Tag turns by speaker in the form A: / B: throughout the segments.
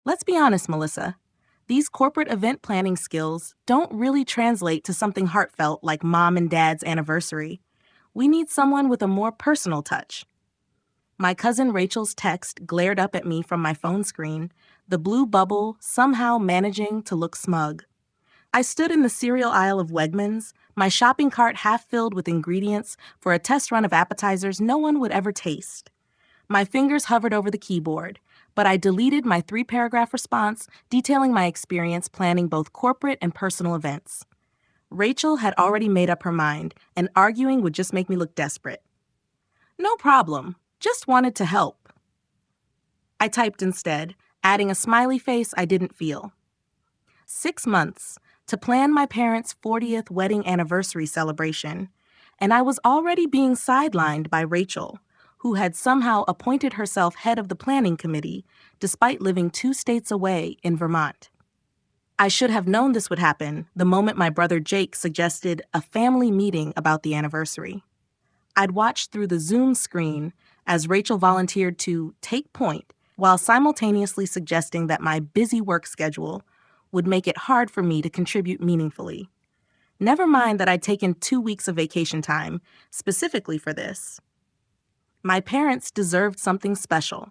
A: Let's be honest, Melissa. These corporate event planning skills don't really translate to something heartfelt like mom and dad's anniversary. We need someone with a more personal touch. My cousin Rachel's text glared up at me from my phone screen, the blue bubble somehow managing to look smug. I stood in the cereal aisle of Wegmans, my shopping cart half filled with ingredients for a test run of appetizers no one would ever taste. My fingers hovered over the keyboard, but I deleted my 3-paragraph response detailing my experience planning both corporate and personal events. Rachel had already made up her mind, and arguing would just make me look desperate. No problem. Just wanted to help. I typed instead, adding a smiley face I didn't feel. 6 months to plan my parents' 40th wedding anniversary celebration, and I was already being sidelined by Rachel, who had somehow appointed herself head of the planning committee despite living 2 states away in Vermont. I should have known this would happen the moment my brother Jake suggested a family meeting about the anniversary. I'd watched through the Zoom screen as Rachel volunteered to take point while simultaneously suggesting that my busy work schedule would make it hard for me to contribute meaningfully. Never mind that I'd taken 2 weeks of vacation time specifically for this. My parents deserved something special.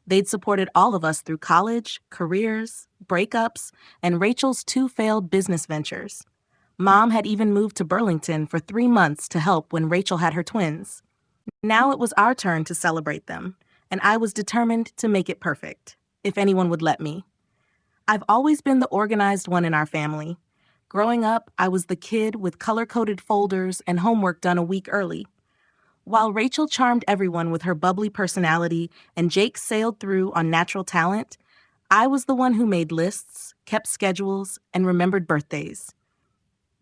A: They'd supported all of us through college, careers, breakups, and Rachel's 2 failed business ventures. Mom had even moved to Burlington for 3 months to help when Rachel had her twins. Now it was our turn to celebrate them, and I was determined to make it perfect, if anyone would let me. I've always been the organized one in our family. Growing up, I was the kid with color-coded folders and homework done a week early. While Rachel charmed everyone with her bubbly personality and Jake sailed through on natural talent, I was the one who made lists, kept schedules, and remembered birthdays.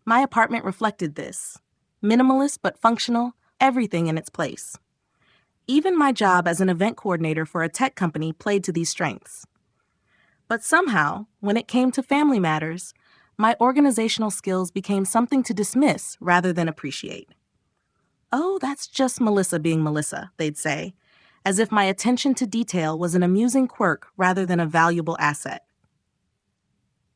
A: My apartment reflected this. Minimalist but functional, everything in its place. Even my job as an event coordinator for a tech company played to these strengths. But somehow, when it came to family matters, my organizational skills became something to dismiss rather than appreciate. "Oh, that's just Melissa being Melissa," they'd say, as if my attention to detail was an amusing quirk rather than a valuable asset.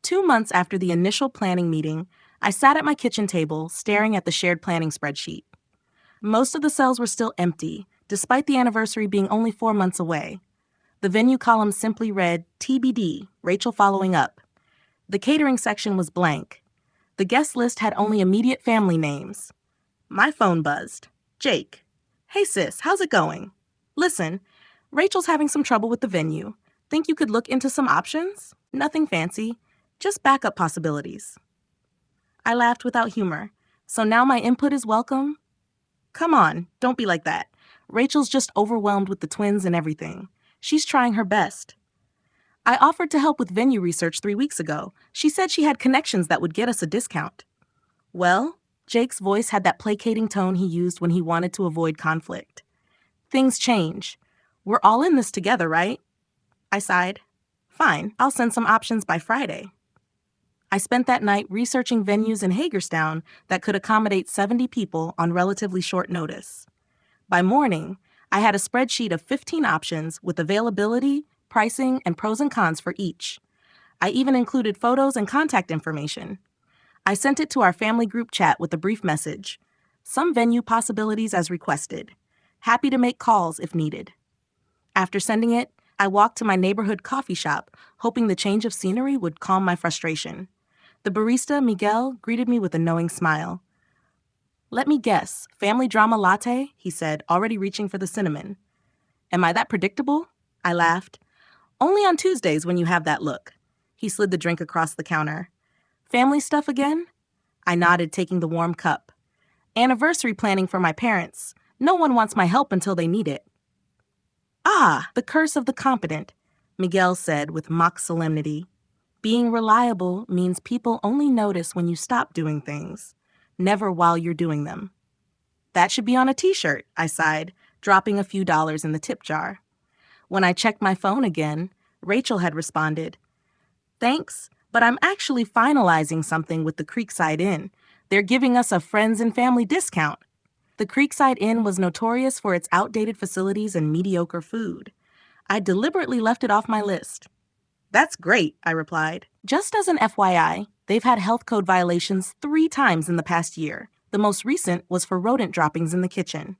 A: 2 months after the initial planning meeting, I sat at my kitchen table staring at the shared planning spreadsheet. Most of the cells were still empty, despite the anniversary being only 4 months away. The venue column simply read, TBD, Rachel following up. The catering section was blank. The guest list had only immediate family names. My phone buzzed. Jake. "Hey sis, how's it going? Listen, Rachel's having some trouble with the venue. Think you could look into some options? Nothing fancy, just backup possibilities." I laughed without humor. "So now my input is welcome?" "Come on, don't be like that. Rachel's just overwhelmed with the twins and everything. She's trying her best." "I offered to help with venue research 3 weeks ago. She said she had connections that would get us a discount." "Well," Jake's voice had that placating tone he used when he wanted to avoid conflict. "Things change. We're all in this together, right?" I sighed. "Fine, I'll send some options by Friday." I spent that night researching venues in Hagerstown that could accommodate 70 people on relatively short notice. By morning, I had a spreadsheet of 15 options with availability, pricing, and pros and cons for each. I even included photos and contact information. I sent it to our family group chat with a brief message. Some venue possibilities as requested. Happy to make calls if needed. After sending it, I walked to my neighborhood coffee shop, hoping the change of scenery would calm my frustration. The barista, Miguel, greeted me with a knowing smile. "Let me guess, family drama latte?" he said, already reaching for the cinnamon. "Am I that predictable?" I laughed. "Only on Tuesdays when you have that look." He slid the drink across the counter. "Family stuff again?" I nodded, taking the warm cup. "Anniversary planning for my parents. No one wants my help until they need it." "Ah, the curse of the competent," Miguel said with mock solemnity. "Being reliable means people only notice when you stop doing things, never while you're doing them." "That should be on a t-shirt," I sighed, dropping a few dollars in the tip jar. When I checked my phone again, Rachel had responded, "Thanks, but I'm actually finalizing something with the Creekside Inn. They're giving us a friends and family discount." The Creekside Inn was notorious for its outdated facilities and mediocre food. I deliberately left it off my list. That's great, I replied. Just as an FYI, they've had health code violations 3 times in the past year. The most recent was for rodent droppings in the kitchen.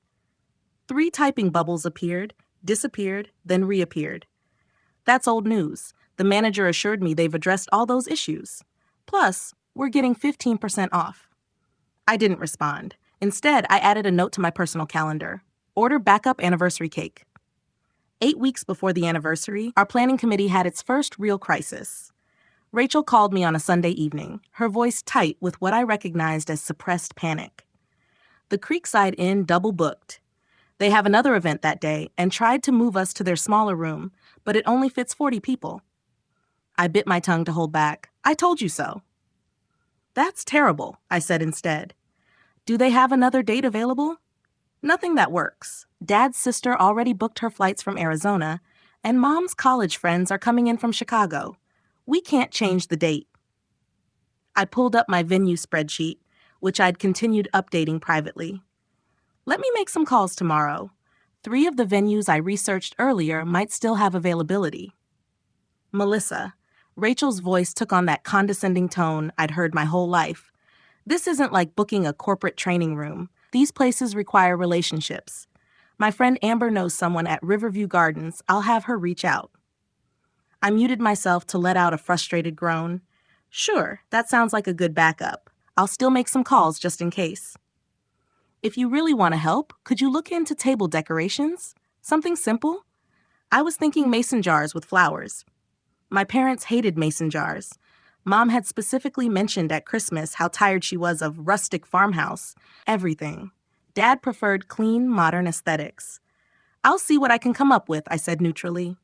A: 3 typing bubbles appeared, disappeared, then reappeared. That's old news. The manager assured me they've addressed all those issues. Plus, we're getting 15% off. I didn't respond. Instead, I added a note to my personal calendar. Order backup anniversary cake. 8 weeks before the anniversary, our planning committee had its first real crisis. Rachel called me on a Sunday evening, her voice tight with what I recognized as suppressed panic. The Creekside Inn double booked. They have another event that day and tried to move us to their smaller room, but it only fits 40 people. I bit my tongue to hold back. I told you so. That's terrible, I said instead. Do they have another date available? Nothing that works. Dad's sister already booked her flights from Arizona, and Mom's college friends are coming in from Chicago. We can't change the date. I pulled up my venue spreadsheet, which I'd continued updating privately. Let me make some calls tomorrow. 3 of the venues I researched earlier might still have availability. Melissa. Rachel's voice took on that condescending tone I'd heard my whole life. This isn't like booking a corporate training room. These places require relationships. My friend Amber knows someone at Riverview Gardens. I'll have her reach out. I muted myself to let out a frustrated groan. Sure, that sounds like a good backup. I'll still make some calls just in case. If you really want to help, could you look into table decorations? Something simple? I was thinking mason jars with flowers. My parents hated mason jars. Mom had specifically mentioned at Christmas how tired she was of rustic farmhouse, everything. Dad preferred clean, modern aesthetics. I'll see what I can come up with, I said neutrally.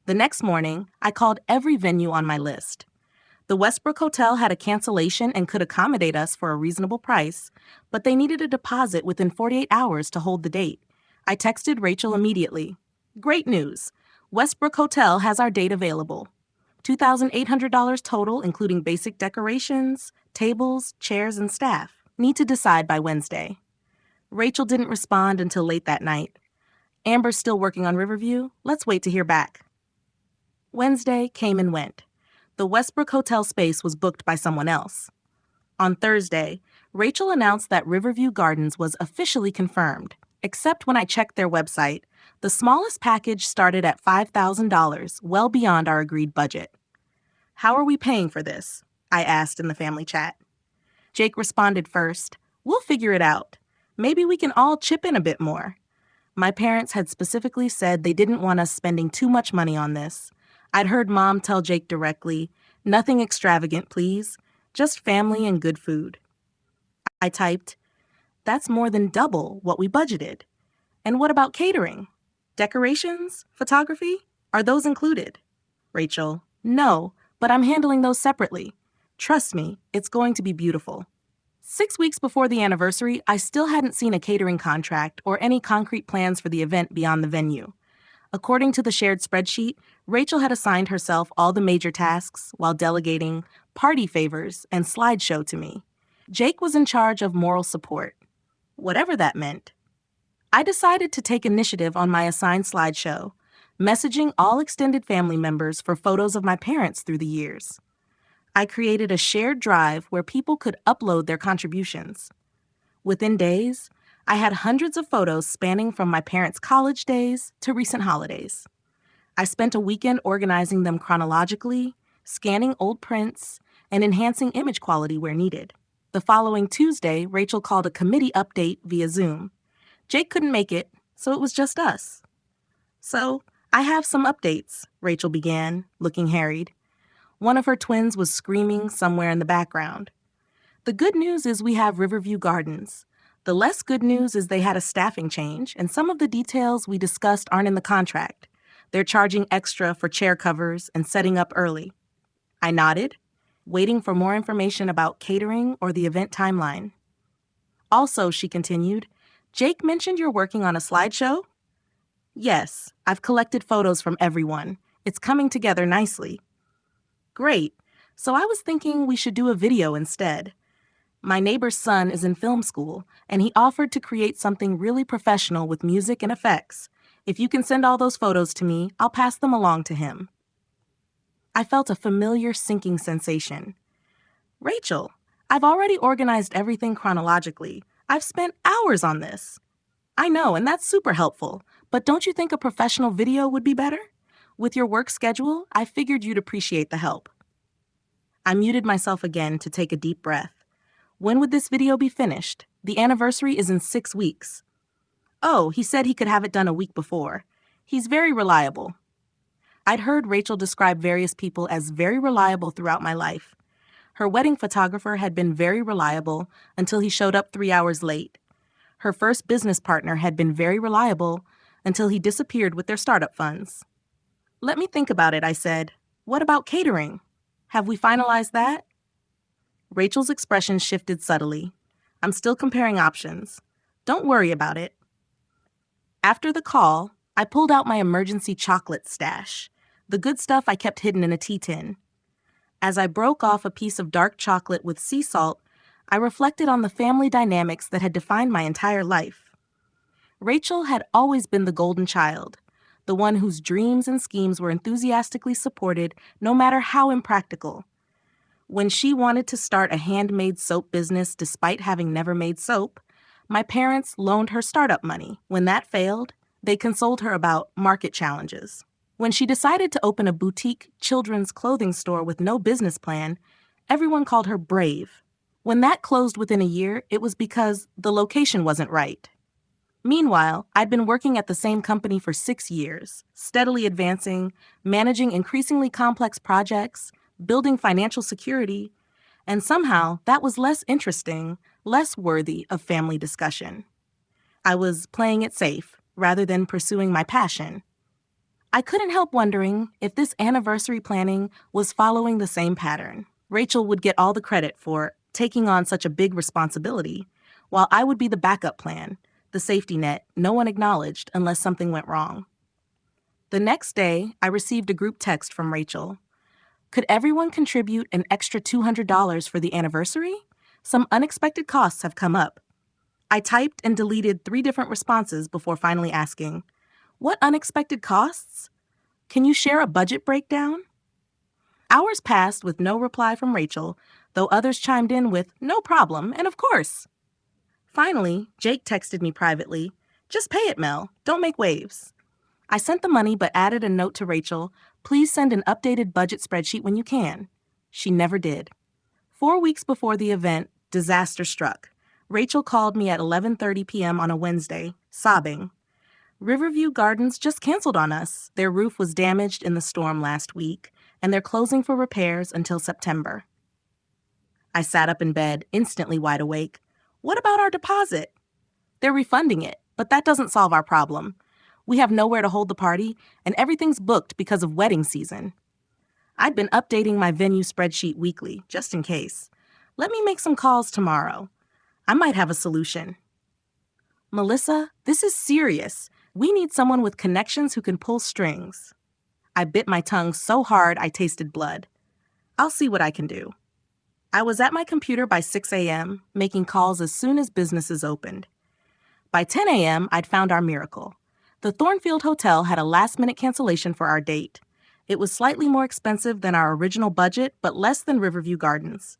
A: The next morning, I called every venue on my list. The Westbrook Hotel had a cancellation and could accommodate us for a reasonable price, but they needed a deposit within 48 hours to hold the date. I texted Rachel immediately. Great news. Westbrook Hotel has our date available. $2,800 total, including basic decorations, tables, chairs, and staff. Need to decide by Wednesday. Rachel didn't respond until late that night. Amber's still working on Riverview. Let's wait to hear back. Wednesday came and went. The Westbrook Hotel space was booked by someone else. On Thursday, Rachel announced that Riverview Gardens was officially confirmed, except when I checked their website. The smallest package started at $5,000, well beyond our agreed budget. How are we paying for this? I asked in the family chat. Jake responded first. We'll figure it out. Maybe we can all chip in a bit more. My parents had specifically said they didn't want us spending too much money on this. I'd heard Mom tell Jake directly, nothing extravagant, please. Just family and good food. I typed, that's more than double what we budgeted. And what about catering? Decorations? Photography? Are those included? Rachel, no, but I'm handling those separately. Trust me, it's going to be beautiful. 6 weeks before the anniversary, I still hadn't seen a catering contract or any concrete plans for the event beyond the venue. According to the shared spreadsheet, Rachel had assigned herself all the major tasks while delegating party favors and slideshow to me. Jake was in charge of moral support, whatever that meant. I decided to take initiative on my assigned slideshow, messaging all extended family members for photos of my parents through the years. I created a shared drive where people could upload their contributions. Within days, I had hundreds of photos spanning from my parents' college days to recent holidays. I spent a weekend organizing them chronologically, scanning old prints, and enhancing image quality where needed. The following Tuesday, Rachel called a committee update via Zoom. Jake couldn't make it, so it was just us. So, I have some updates, Rachel began, looking harried. One of her twins was screaming somewhere in the background. The good news is we have Riverview Gardens. The less good news is they had a staffing change, and some of the details we discussed aren't in the contract. They're charging extra for chair covers and setting up early. I nodded, waiting for more information about catering or the event timeline. Also, she continued, Jake mentioned you're working on a slideshow? Yes, I've collected photos from everyone. It's coming together nicely. Great. So I was thinking we should do a video instead. My neighbor's son is in film school, and he offered to create something really professional with music and effects. If you can send all those photos to me, I'll pass them along to him. I felt a familiar sinking sensation. Rachel, I've already organized everything chronologically. I've spent hours on this. I know, and that's super helpful, but don't you think a professional video would be better? With your work schedule, I figured you'd appreciate the help. I muted myself again to take a deep breath. When would this video be finished? The anniversary is in 6 weeks. Oh, he said he could have it done a week before. He's very reliable. I'd heard Rachel describe various people as very reliable throughout my life. Her wedding photographer had been very reliable until he showed up 3 hours late. Her first business partner had been very reliable until he disappeared with their startup funds. Let me think about it, I said. What about catering? Have we finalized that? Rachel's expression shifted subtly. I'm still comparing options. Don't worry about it. After the call, I pulled out my emergency chocolate stash, the good stuff I kept hidden in a tea tin. As I broke off a piece of dark chocolate with sea salt, I reflected on the family dynamics that had defined my entire life. Rachel had always been the golden child, the one whose dreams and schemes were enthusiastically supported no matter how impractical. When she wanted to start a handmade soap business despite having never made soap, my parents loaned her startup money. When that failed, they consoled her about market challenges. When she decided to open a boutique children's clothing store with no business plan, everyone called her brave. When that closed within a year, it was because the location wasn't right. Meanwhile, I'd been working at the same company for 6 years, steadily advancing, managing increasingly complex projects, building financial security, and somehow that was less interesting, less worthy of family discussion. I was playing it safe rather than pursuing my passion. I couldn't help wondering if this anniversary planning was following the same pattern. Rachel would get all the credit for taking on such a big responsibility, while I would be the backup plan, the safety net no one acknowledged unless something went wrong. The next day, I received a group text from Rachel. Could everyone contribute an extra $200 for the anniversary? Some unexpected costs have come up. I typed and deleted 3 different responses before finally asking, what unexpected costs? Can you share a budget breakdown? Hours passed with no reply from Rachel, though others chimed in with, no problem, and of course. Finally, Jake texted me privately, just pay it, Mel, don't make waves. I sent the money but added a note to Rachel, please send an updated budget spreadsheet when you can. She never did. 4 weeks before the event, disaster struck. Rachel called me at 11:30 p.m. on a Wednesday, sobbing. Riverview Gardens just canceled on us. Their roof was damaged in the storm last week, and they're closing for repairs until September. I sat up in bed, instantly wide awake. What about our deposit? They're refunding it, but that doesn't solve our problem. We have nowhere to hold the party, and everything's booked because of wedding season. I'd been updating my venue spreadsheet weekly, just in case. Let me make some calls tomorrow. I might have a solution. Melissa, this is serious. We need someone with connections who can pull strings. I bit my tongue so hard I tasted blood. I'll see what I can do. I was at my computer by 6 a.m., making calls as soon as businesses opened. By 10 a.m., I'd found our miracle. The Thornfield Hotel had a last-minute cancellation for our date. It was slightly more expensive than our original budget, but less than Riverview Gardens.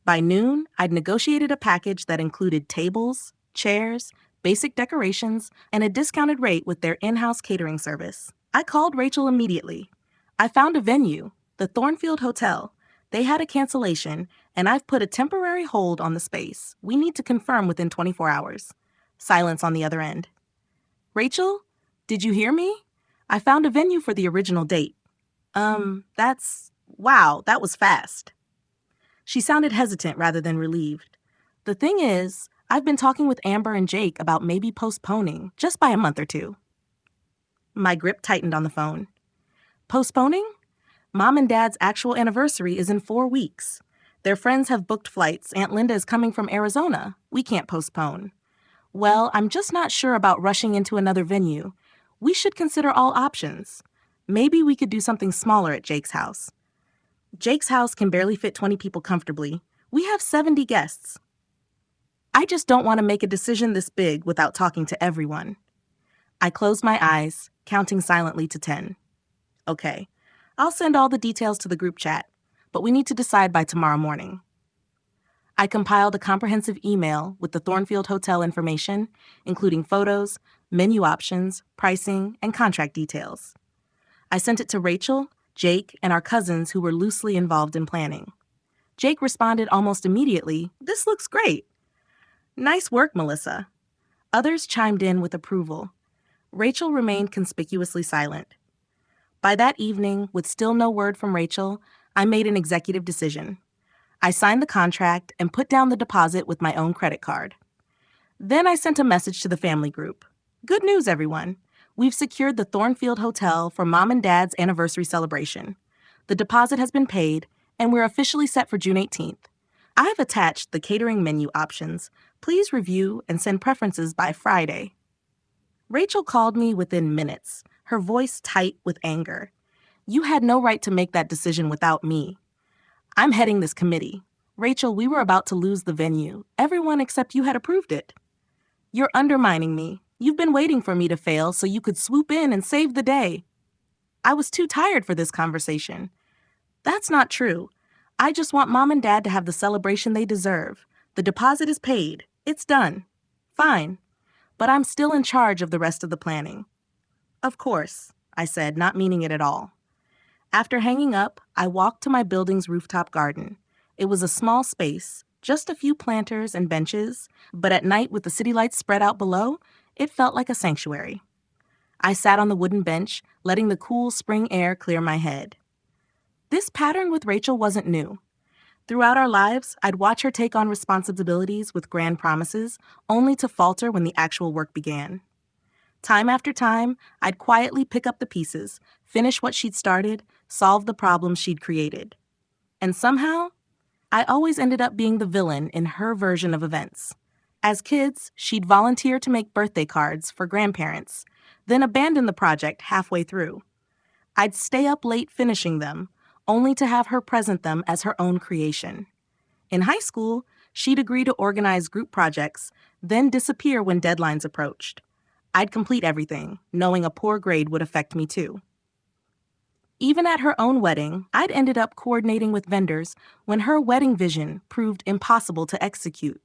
A: By noon, I'd negotiated a package that included tables, chairs, basic decorations, and a discounted rate with their in-house catering service. I called Rachel immediately. I found a venue, the Thornfield Hotel. They had a cancellation, and I've put a temporary hold on the space. We need to confirm within 24 hours. Silence on the other end. Rachel, did you hear me? I found a venue for the original date. Wow, that was fast. She sounded hesitant rather than relieved. The thing is, I've been talking with Amber and Jake about maybe postponing, just by a month or 2. My grip tightened on the phone. Postponing? Mom and Dad's actual anniversary is in 4 weeks. Their friends have booked flights. Aunt Linda is coming from Arizona. We can't postpone. Well, I'm just not sure about rushing into another venue. We should consider all options. Maybe we could do something smaller at Jake's house. Jake's house can barely fit 20 people comfortably. We have 70 guests. I just don't want to make a decision this big without talking to everyone. I closed my eyes, counting silently to 10. Okay, I'll send all the details to the group chat, but we need to decide by tomorrow morning. I compiled a comprehensive email with the Thornfield Hotel information, including photos, menu options, pricing, and contract details. I sent it to Rachel, Jake, and our cousins who were loosely involved in planning. Jake responded almost immediately, "This looks great." "Nice work, Melissa." Others chimed in with approval. Rachel remained conspicuously silent. By that evening, with still no word from Rachel, I made an executive decision. I signed the contract and put down the deposit with my own credit card. Then I sent a message to the family group. "Good news, everyone. We've secured the Thornfield Hotel for Mom and Dad's anniversary celebration. The deposit has been paid, and we're officially set for June 18th. I've attached the catering menu options. Please review and send preferences by Friday." Rachel called me within minutes, her voice tight with anger. "You had no right to make that decision without me. I'm heading this committee. Rachel, we were about to lose the venue. Everyone except you had approved it. You're undermining me. You've been waiting for me to fail so you could swoop in and save the day. I was too tired for this conversation. That's not true. I just want Mom and Dad to have the celebration they deserve. The deposit is paid. It's done. Fine. But I'm still in charge of the rest of the planning." "Of course," I said, not meaning it at all. After hanging up, I walked to my building's rooftop garden. It was a small space, just a few planters and benches, but at night with the city lights spread out below, it felt like a sanctuary. I sat on the wooden bench, letting the cool spring air clear my head. This pattern with Rachel wasn't new. Throughout our lives, I'd watch her take on responsibilities with grand promises, only to falter when the actual work began. Time after time, I'd quietly pick up the pieces, finish what she'd started, solve the problems she'd created. And somehow, I always ended up being the villain in her version of events. As kids, she'd volunteer to make birthday cards for grandparents, then abandon the project halfway through. I'd stay up late finishing them, only to have her present them as her own creation. In high school, she'd agree to organize group projects, then disappear when deadlines approached. I'd complete everything, knowing a poor grade would affect me too. Even at her own wedding, I'd ended up coordinating with vendors when her wedding vision proved impossible to execute.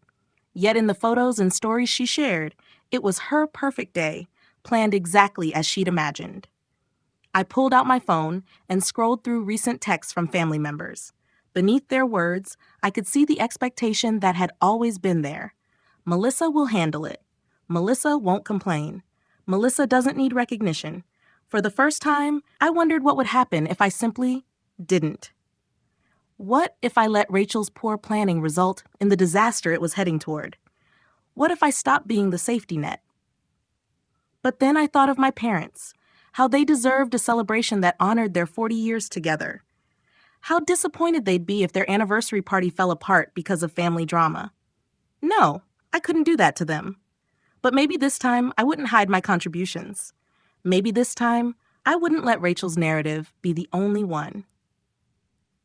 A: Yet in the photos and stories she shared, it was her perfect day, planned exactly as she'd imagined. I pulled out my phone and scrolled through recent texts from family members. Beneath their words, I could see the expectation that had always been there. Melissa will handle it. Melissa won't complain. Melissa doesn't need recognition. For the first time, I wondered what would happen if I simply didn't. What if I let Rachel's poor planning result in the disaster it was heading toward? What if I stopped being the safety net? But then I thought of my parents, how they deserved a celebration that honored their 40 years together. How disappointed they'd be if their anniversary party fell apart because of family drama. No, I couldn't do that to them. But maybe this time I wouldn't hide my contributions. Maybe this time I wouldn't let Rachel's narrative be the only one.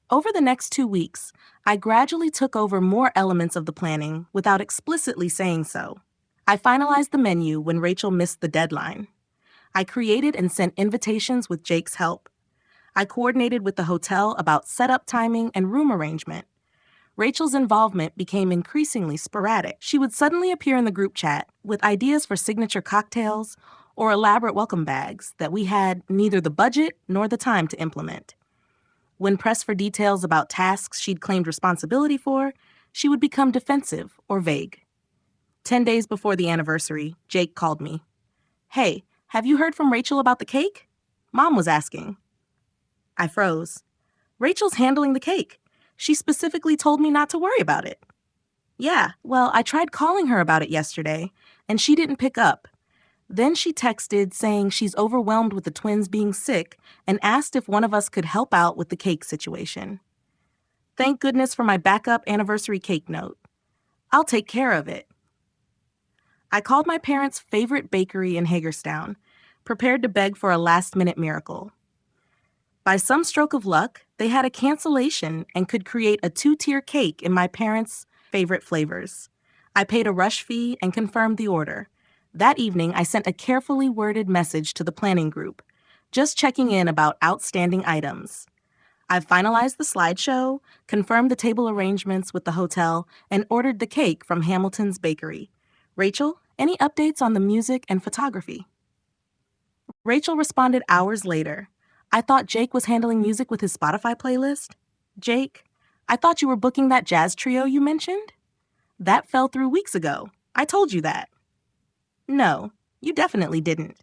A: Over the next 2 weeks, I gradually took over more elements of the planning without explicitly saying so. I finalized the menu when Rachel missed the deadline. I created and sent invitations with Jake's help. I coordinated with the hotel about setup timing and room arrangement. Rachel's involvement became increasingly sporadic. She would suddenly appear in the group chat with ideas for signature cocktails or elaborate welcome bags that we had neither the budget nor the time to implement. When pressed for details about tasks she'd claimed responsibility for, she would become defensive or vague. 10 days before the anniversary, Jake called me. "Hey, have you heard from Rachel about the cake?" Mom was asking. I froze. "Rachel's handling the cake. She specifically told me not to worry about it." "Yeah, well, I tried calling her about it yesterday, and she didn't pick up. Then she texted saying she's overwhelmed with the twins being sick and asked if one of us could help out with the cake situation. Thank goodness for my backup anniversary cake note. I'll take care of it." I called my parents' favorite bakery in Hagerstown, prepared to beg for a last-minute miracle. By some stroke of luck, they had a cancellation and could create a 2-tier cake in my parents' favorite flavors. I paid a rush fee and confirmed the order. That evening, I sent a carefully worded message to the planning group. Just checking in about outstanding items. I've finalized the slideshow, confirmed the table arrangements with the hotel, and ordered the cake from Hamilton's Bakery. Rachel, any updates on the music and photography? Rachel responded hours later. I thought Jake was handling music with his Spotify playlist. Jake, I thought you were booking that jazz trio you mentioned? That fell through weeks ago. I told you that. No, you definitely didn't.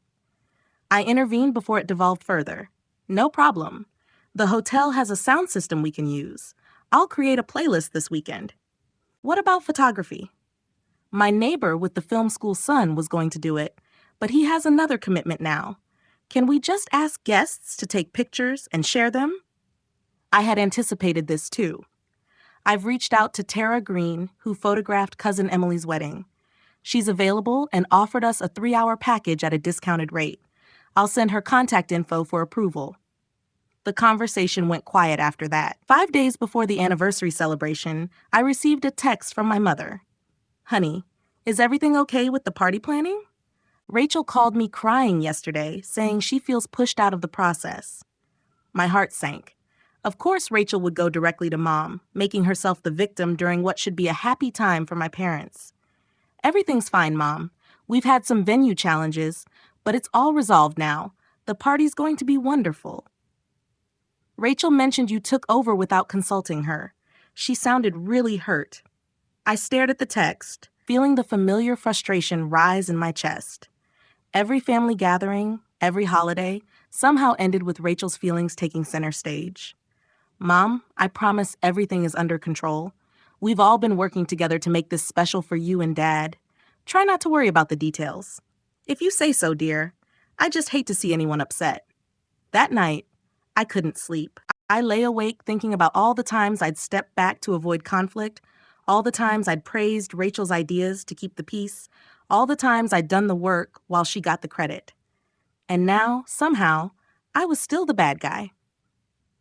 A: I intervened before it devolved further. No problem. The hotel has a sound system we can use. I'll create a playlist this weekend. What about photography? My neighbor with the film school son was going to do it, but he has another commitment now. Can we just ask guests to take pictures and share them? I had anticipated this too. I've reached out to Tara Green, who photographed Cousin Emily's wedding. She's available and offered us a 3-hour package at a discounted rate. I'll send her contact info for approval. The conversation went quiet after that. 5 days before the anniversary celebration, I received a text from my mother. Honey, is everything okay with the party planning? Rachel called me crying yesterday, saying she feels pushed out of the process. My heart sank. Of course Rachel would go directly to Mom, making herself the victim during what should be a happy time for my parents. Everything's fine, Mom. We've had some venue challenges, but it's all resolved now. The party's going to be wonderful. Rachel mentioned you took over without consulting her. She sounded really hurt. I stared at the text, feeling the familiar frustration rise in my chest. Every family gathering, every holiday, somehow ended with Rachel's feelings taking center stage. Mom, I promise everything is under control. We've all been working together to make this special for you and Dad. Try not to worry about the details. If you say so, dear. I just hate to see anyone upset. That night, I couldn't sleep. I lay awake thinking about all the times I'd stepped back to avoid conflict, all the times I'd praised Rachel's ideas to keep the peace, all the times I'd done the work while she got the credit. And now, somehow, I was still the bad guy.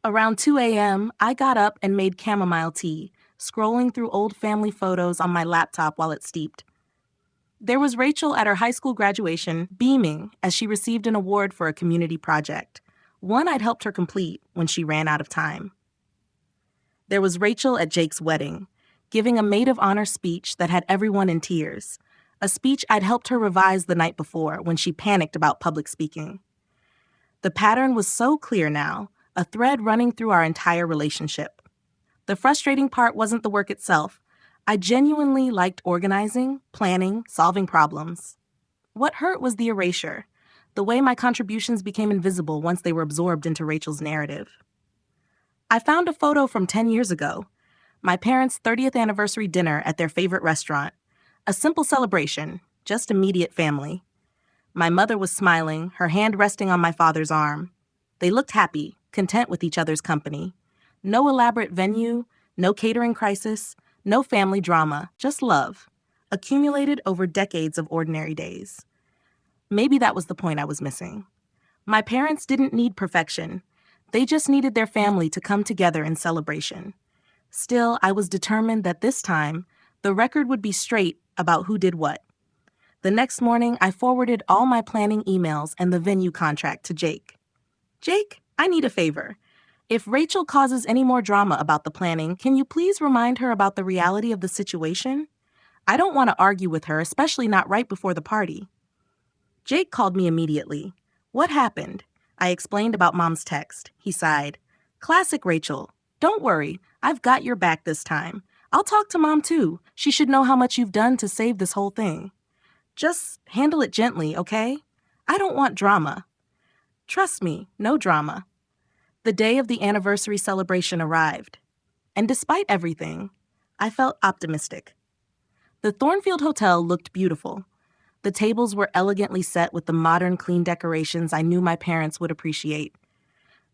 A: Around 2 a.m., I got up and made chamomile tea, scrolling through old family photos on my laptop while it steeped. There was Rachel at her high school graduation, beaming as she received an award for a community project, one I'd helped her complete when she ran out of time. There was Rachel at Jake's wedding, giving a maid of honor speech that had everyone in tears, a speech I'd helped her revise the night before when she panicked about public speaking. The pattern was so clear now, a thread running through our entire relationship. The frustrating part wasn't the work itself. I genuinely liked organizing, planning, solving problems. What hurt was the erasure, the way my contributions became invisible once they were absorbed into Rachel's narrative. I found a photo from 10 years ago, my parents' 30th anniversary dinner at their favorite restaurant. A simple celebration, just immediate family. My mother was smiling, her hand resting on my father's arm. They looked happy, content with each other's company. No elaborate venue, no catering crisis, no family drama, just love, accumulated over decades of ordinary days. Maybe that was the point I was missing. My parents didn't need perfection. They just needed their family to come together in celebration. Still, I was determined that this time, the record would be straight about who did what. The next morning, I forwarded all my planning emails and the venue contract to Jake. Jake, I need a favor. If Rachel causes any more drama about the planning, can you please remind her about the reality of the situation? I don't want to argue with her, especially not right before the party. Jake called me immediately. What happened? I explained about Mom's text. He sighed. Classic Rachel. Don't worry. I've got your back this time. I'll talk to Mom too. She should know how much you've done to save this whole thing. Just handle it gently, okay? I don't want drama. Trust me, no drama. The day of the anniversary celebration arrived. And despite everything, I felt optimistic. The Thornfield Hotel looked beautiful. The tables were elegantly set with the modern, clean decorations I knew my parents would appreciate.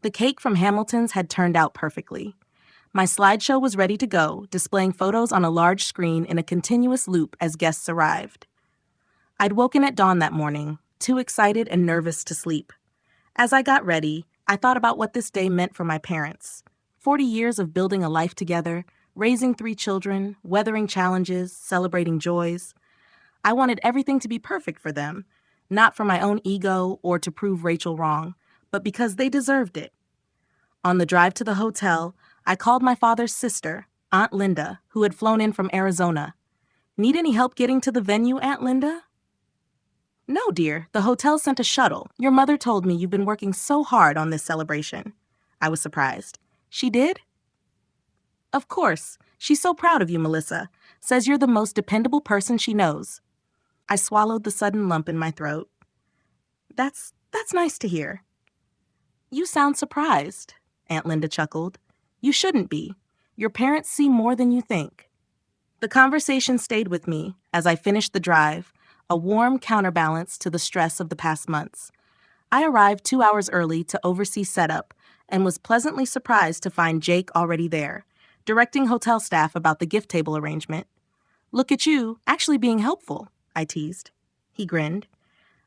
A: The cake from Hamilton's had turned out perfectly. My slideshow was ready to go, displaying photos on a large screen in a continuous loop as guests arrived. I'd woken at dawn that morning, too excited and nervous to sleep. As I got ready, I thought about what this day meant for my parents. 40 years of building a life together, raising 3 children, weathering challenges, celebrating joys. I wanted everything to be perfect for them, not for my own ego or to prove Rachel wrong, but because they deserved it. On the drive to the hotel, I called my father's sister, Aunt Linda, who had flown in from Arizona. Need any help getting to the venue, Aunt Linda? No, dear. The hotel sent a shuttle. Your mother told me you've been working so hard on this celebration. I was surprised. She did? Of course. She's so proud of you, Melissa. Says you're the most dependable person she knows. I swallowed the sudden lump in my throat. That's nice to hear. You sound surprised, Aunt Linda chuckled. You shouldn't be. Your parents see more than you think. The conversation stayed with me as I finished the drive, a warm counterbalance to the stress of the past months. I arrived 2 hours early to oversee setup and was pleasantly surprised to find Jake already there, directing hotel staff about the gift table arrangement. Look at you, actually being helpful, I teased. He grinned.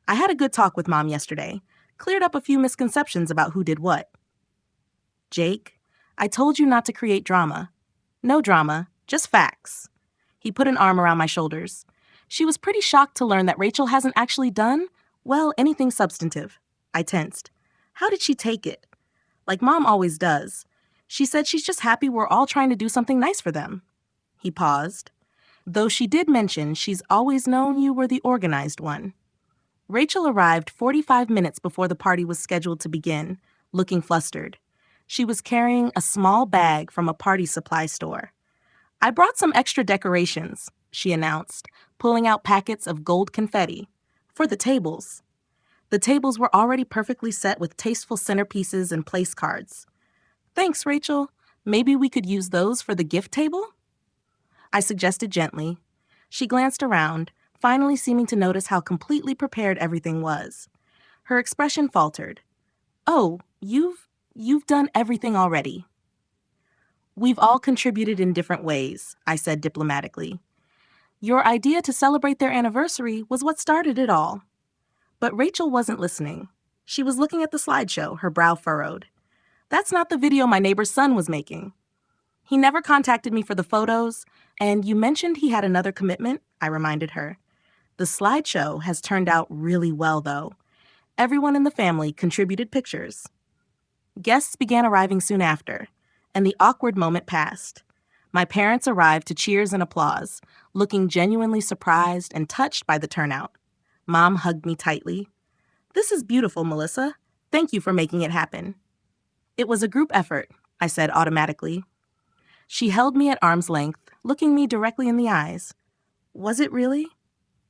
A: I had a good talk with Mom yesterday. Cleared up a few misconceptions about who did what. Jake, I told you not to create drama. No drama, just facts. He put an arm around my shoulders. She was pretty shocked to learn that Rachel hasn't actually done, well, anything substantive. I tensed. How did she take it? Like Mom always does. She said she's just happy we're all trying to do something nice for them. He paused. Though she did mention she's always known you were the organized one. Rachel arrived 45 minutes before the party was scheduled to begin, looking flustered. She was carrying a small bag from a party supply store. I brought some extra decorations, she announced, pulling out packets of gold confetti. For the tables. The tables were already perfectly set with tasteful centerpieces and place cards. Thanks, Rachel. Maybe we could use those for the gift table? I suggested gently. She glanced around, finally seeming to notice how completely prepared everything was. Her expression faltered. Oh, you've done everything already. We've all contributed in different ways, I said diplomatically. Your idea to celebrate their anniversary was what started it all. But Rachel wasn't listening. She was looking at the slideshow, her brow furrowed. That's not the video my neighbor's son was making. He never contacted me for the photos, and you mentioned he had another commitment, I reminded her. The slideshow has turned out really well, though. Everyone in the family contributed pictures. Guests began arriving soon after, and the awkward moment passed. My parents arrived to cheers and applause, looking genuinely surprised and touched by the turnout. Mom hugged me tightly. This is beautiful, Melissa. Thank you for making it happen. It was a group effort, I said automatically. She held me at arm's length, looking me directly in the eyes. Was it really?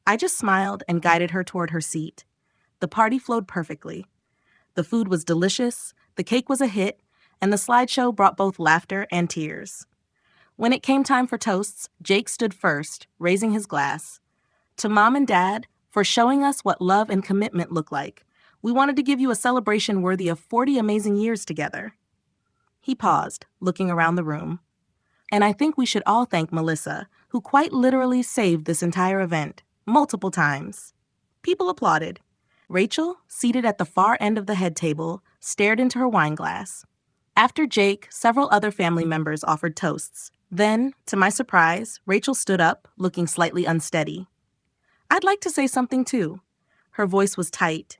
A: I just smiled and guided her toward her seat. The party flowed perfectly. The food was delicious, the cake was a hit, and the slideshow brought both laughter and tears. When it came time for toasts, Jake stood first, raising his glass. To Mom and Dad, for showing us what love and commitment look like. We wanted to give you a celebration worthy of 40 amazing years together. He paused, looking around the room. And I think we should all thank Melissa, who quite literally saved this entire event, multiple times. People applauded. Rachel, seated at the far end of the head table, stared into her wine glass. After Jake, several other family members offered toasts. Then, to my surprise, Rachel stood up, looking slightly unsteady. I'd like to say something, too. Her voice was tight.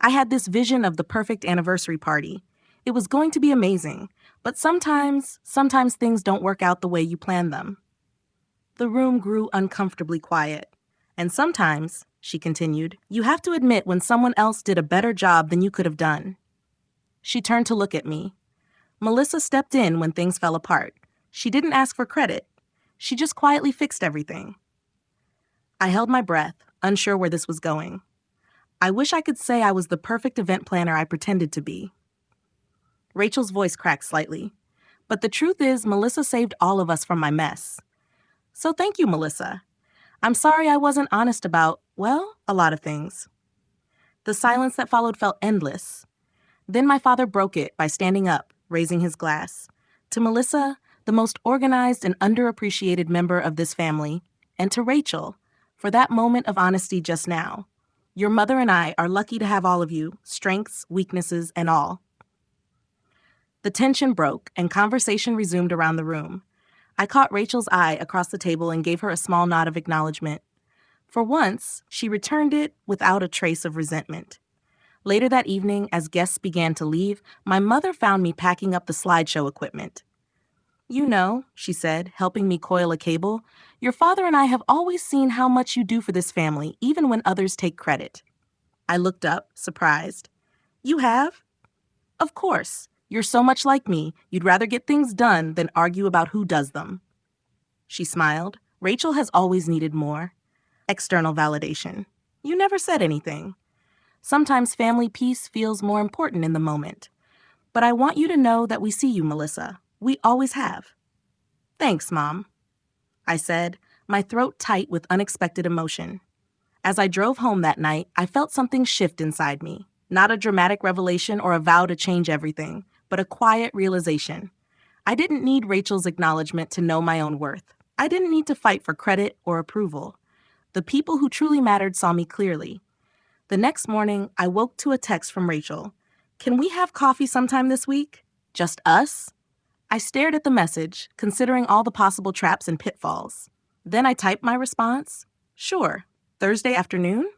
A: I had this vision of the perfect anniversary party. It was going to be amazing, but sometimes things don't work out the way you plan them. The room grew uncomfortably quiet. And sometimes, she continued, you have to admit when someone else did a better job than you could have done. She turned to look at me. Melissa stepped in when things fell apart. She didn't ask for credit. She just quietly fixed everything. I held my breath, unsure where this was going. I wish I could say I was the perfect event planner I pretended to be. Rachel's voice cracked slightly. But the truth is, Melissa saved all of us from my mess. So thank you, Melissa. I'm sorry I wasn't honest about, well, a lot of things. The silence that followed felt endless. Then my father broke it by standing up, raising his glass. To Melissa, the most organized and underappreciated member of this family, and to Rachel, for that moment of honesty just now. Your mother and I are lucky to have all of you, strengths, weaknesses, and all. The tension broke, and conversation resumed around the room. I caught Rachel's eye across the table and gave her a small nod of acknowledgement. For once, she returned it without a trace of resentment. Later that evening, as guests began to leave, my mother found me packing up the slideshow equipment. "You know," she said, helping me coil a cable, "your father and I have always seen how much you do for this family, even when others take credit." I looked up, surprised. "You have?" "Of course. You're so much like me, you'd rather get things done than argue about who does them." She smiled. "Rachel has always needed more. External validation. You never said anything. Sometimes family peace feels more important in the moment. But I want you to know that we see you, Melissa. We always have." "Thanks, Mom," I said, my throat tight with unexpected emotion. As I drove home that night, I felt something shift inside me. Not a dramatic revelation or a vow to change everything, but a quiet realization. I didn't need Rachel's acknowledgement to know my own worth. I didn't need to fight for credit or approval. The people who truly mattered saw me clearly. The next morning, I woke to a text from Rachel. "Can we have coffee sometime this week? Just us?" I stared at the message, considering all the possible traps and pitfalls. Then I typed my response. "Sure. Thursday afternoon?"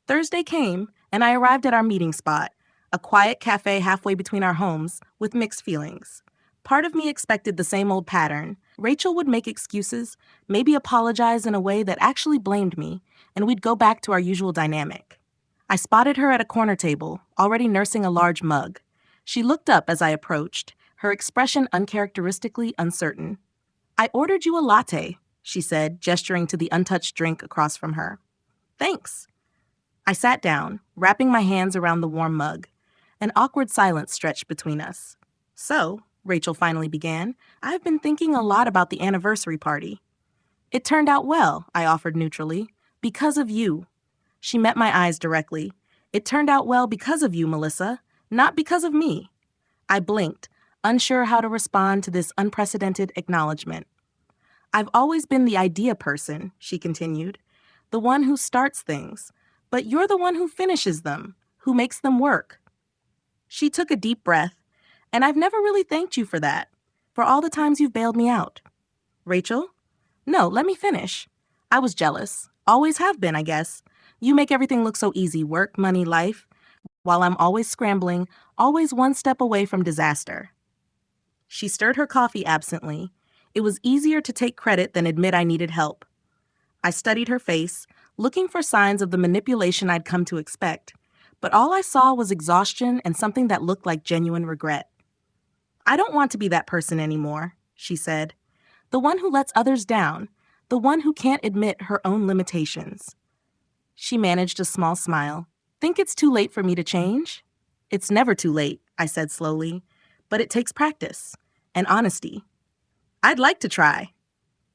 A: Thursday came, and I arrived at our meeting spot, a quiet cafe halfway between our homes, with mixed feelings. Part of me expected the same old pattern. Rachel would make excuses, maybe apologize in a way that actually blamed me, and we'd go back to our usual dynamic. I spotted her at a corner table, already nursing a large mug. She looked up as I approached, her expression uncharacteristically uncertain. "I ordered you a latte," she said, gesturing to the untouched drink across from her. "Thanks." I sat down, wrapping my hands around the warm mug. An awkward silence stretched between us. "So," Rachel finally began, "I've been thinking a lot about the anniversary party." "It turned out well," I offered neutrally. "Because of you." She met my eyes directly. "It turned out well because of you, Melissa, not because of me." I blinked, unsure how to respond to this unprecedented acknowledgement. "I've always been the idea person," she continued, "the one who starts things. But you're the one who finishes them, who makes them work." She took a deep breath. "And I've never really thanked you for that, for all the times you've bailed me out." "Rachel?" "No, let me finish. I was jealous. Always have been, I guess. You make everything look so easy, work, money, life, while I'm always scrambling, always one step away from disaster." She stirred her coffee absently. It was easier to take credit than admit I needed help. I studied her face, looking for signs of the manipulation I'd come to expect, but all I saw was exhaustion and something that looked like genuine regret. "I don't want to be that person anymore," she said. "The one who lets others down, the one who can't admit her own limitations." She managed a small smile. "Think it's too late for me to change?" "It's never too late," I said slowly, "but it takes practice and honesty." "I'd like to try."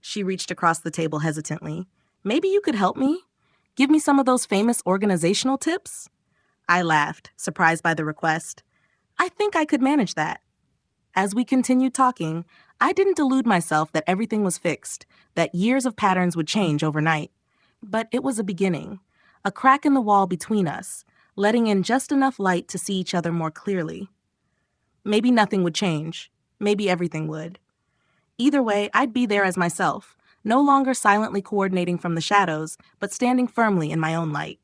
A: She reached across the table hesitantly. "Maybe you could help me? Give me some of those famous organizational tips?" I laughed, surprised by the request. "I think I could manage that." As we continued talking, I didn't delude myself that everything was fixed, that years of patterns would change overnight. But it was a beginning, a crack in the wall between us, letting in just enough light to see each other more clearly. Maybe nothing would change. Maybe everything would. Either way, I'd be there as myself, no longer silently coordinating from the shadows, but standing firmly in my own light.